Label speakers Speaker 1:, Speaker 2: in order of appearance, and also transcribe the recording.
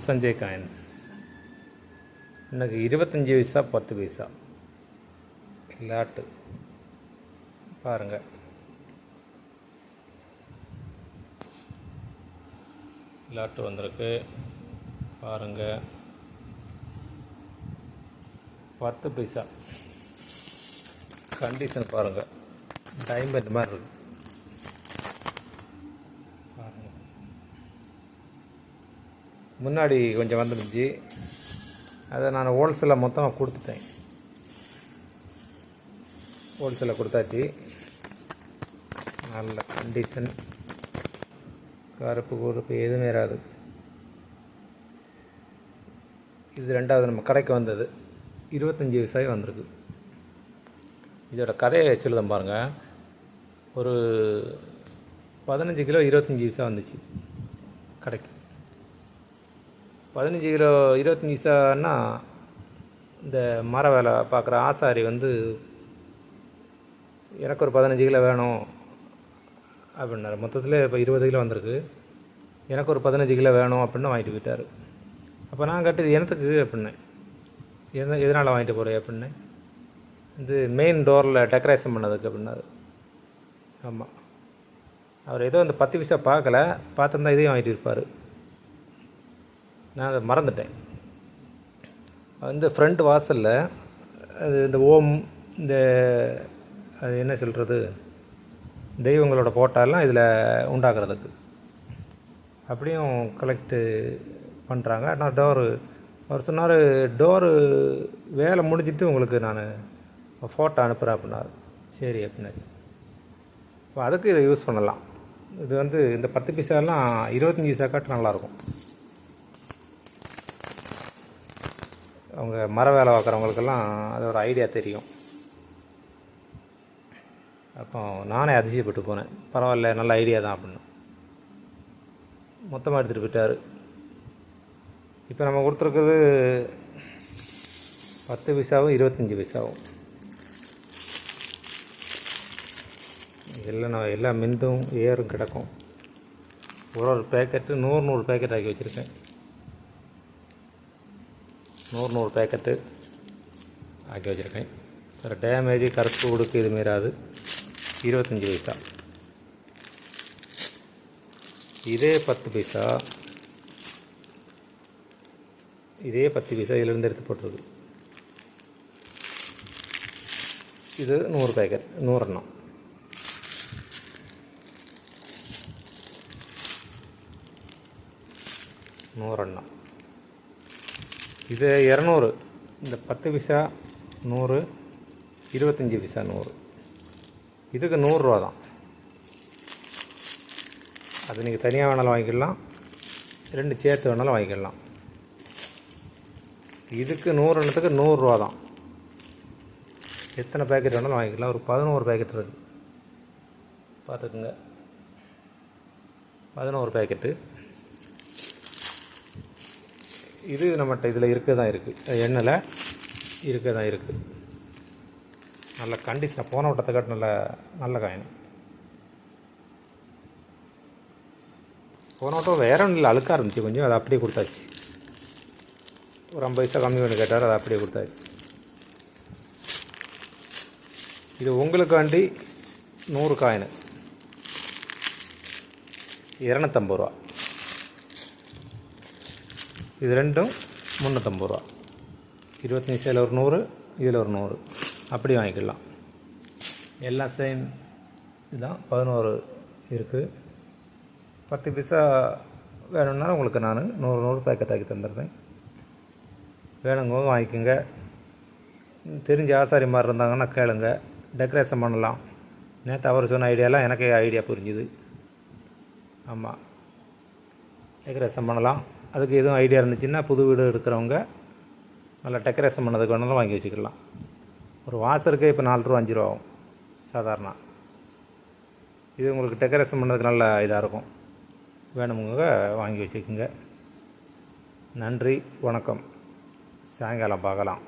Speaker 1: Sanjay coins எனக்கு 25 பைசா 10 பைசா lot பாருங்கள். Lot வந்திருக்கு பாருங்கள். 10 பைசா கண்டிஷன் பாருங்கள். டைமண்ட் மாதிரி இருக்கு பாருங்கள். முன்னாடி கொஞ்சம் வந்துருந்துச்சு, அதை நான் ஹோல்சேலாக மொத்தமாக கொடுத்துட்டேன். ஹோல்சேலில் கொடுத்தாச்சு. நல்ல கண்டிஷன், கருப்பு குறுப்பு எதுவுமே வராது. இது ரெண்டாவது நம்ம கடைக்கு வந்தது 25 பைசாவே வந்திருக்கு. இதோட கதையை சொல்லுதேன் பாருங்கள். ஒரு 15 கிலோ 25 பைசா வந்துச்சு கடைக்கு. 15 கிலோ 25 பைசான்னா இந்த மர வேலை பார்க்குற ஆசாரி எனக்கு ஒரு 15 கிலோ வேணும் அப்படின்னாரு. மொத்தத்தில் இப்போ 20 கிலோ வந்திருக்கு. எனக்கு ஒரு 15 கிலோ வேணும் அப்படின்னு வாங்கிட்டு போயிட்டார். அப்போ நான் கேட்டது எனத்துக்கு அப்படின்னேன். எதனால் வாங்கிட்டு போகிறேன் அப்படின்னேன். இது மெயின் டோரில் டெக்கரேஷன் பண்ணதுக்கு அப்படின்னாரு. ஆமாம், அவர் ஏதோ இந்த 10 பைசா பார்க்கல, பார்த்துருந்தா இதையும் வாங்கிட்டு இருப்பார். நான் அதை மறந்துட்டேன். ஃப்ரண்ட் வாசலில் அது இந்த ஓம், இந்த அது என்ன சொல்கிறது, தெய்வங்களோட போட்டாலாம் இதில் உண்டாக்குறதுக்கு அப்படியும் கலெக்டு பண்ணுறாங்க. ஆனால் அவர் சொன்னார், டோரு வேலை முடிஞ்சிட்டு உங்களுக்கு நான் ஃபோட்டோ அனுப்புகிறேன் அப்படின்னாரு. சரி அப்படின்னாச்சு. இப்போ அதுக்கு இதை யூஸ் பண்ணலாம். இது இந்த 10 பைசாலாம் 25 பைசா காட்டு நல்லாயிருக்கும். அவங்க மர வேலை பார்க்குறவங்களுக்கெல்லாம் அது ஒரு ஐடியா தெரியும். அப்போ நானே அதிசயப்பட்டு போனேன். பரவாயில்ல, நல்ல ஐடியா தான் அப்படின்னு மொத்தமாக எடுத்துகிட்டு போயிட்டார். இப்போ நம்ம கொடுத்துருக்குறது 10 பைசாவும் 25 பைசாவும் எல்லா மிந்தும் ஏறும் கிடக்கும். ஒரு பேக்கெட்டு 100 பேக்கெட் ஆக்கி வச்சுருக்கேன். 100 பேக்கெட்டு ஆக்கி வச்சுருக்கேன். வேறு டேமேஜ் கருப்பு உடுக்கு இது மாராது. 25 பைசா. இதே 10 பைசா இதிலிருந்து எடுத்து போட்டிருக்கு. இது 100 பேக்கெட், 100 எண்ணம். இது 200. இந்த 10 பைசா 100, 25 பைசா 100. இதுக்கு 100 ரூபா தான். அது நீங்கள் தனியாக வேணாலும் வாங்கிக்கலாம், 2 சேர்த்து வேணாலும் வாங்கிக்கலாம். இதுக்கு 100 எண்ணத்துக்கு 100 ரூபா தான். எத்தனை பேக்கெட் வேணாலும் வாங்கிக்கலாம். ஒரு 11 பேக்கெட் இருக்குது, பார்த்துக்குங்க. 11 பேக்கெட்டு. இது நம்மகிட்ட இதில் இருக்க தான் இருக்குது, எண்ணெயில் இருக்க தான் இருக்குது. நல்ல கண்டிஷனாக போன வட்டத்தை காட்டு நல்ல காயின். போன வட்டம் வேற ஒன்றும் இல்லை, அழுக்காக இருந்துச்சு கொஞ்சம், அதை அப்படியே கொடுத்தாச்சு. ஒரு 50 பைசா கம்மி பண்ணி கேட்டார், அதை அப்படியே கொடுத்தாச்சு. இது உங்களுக்கு வேண்டி 100 காயின் 250 ரூபா. இது ரெண்டும் 350 ரூபா. 25 பைசாவில் ஒரு 100, இதில் ஒரு 100, அப்படி வாங்கிக்கலாம். எல்லாம் சேம் இதுதான். 11 இருக்குது. 10 பைசா வேணும்னா உங்களுக்கு நான் 100 பேக்கெட் ஆக்கி தந்துடுறேன். வேணுங்க வாங்கிக்கோங்க. தெரிஞ்ச ஆசாரி மாதிரி இருந்தாங்கன்னா கேளுங்க, டெக்கரேஷன் பண்ணலாம். நேற்று அவர் சொன்ன ஐடியாலாம் எனக்கே ஐடியா புரிஞ்சுது. ஆமாம், டெக்கரேஷன் பண்ணலாம். அதுக்கு எதுவும் ஐடியா இருந்துச்சுன்னா புது வீடு எடுக்கிறவங்க நல்லா டெக்கரேஷன் பண்ணதுக்கு வேணாலும் வாங்கி வச்சுக்கலாம். ஒரு வாசருக்கே இப்போ 4 ரூபா 5 ரூபா ஆகும் சாதாரண. இது உங்களுக்கு டெக்கரேஷன் பண்ணதுக்கு நல்ல இதாக இருக்கும். வேணுமுங்க வாங்கி வச்சுக்கோங்க. நன்றி, வணக்கம். சாயங்காலம் பார்க்கலாம்.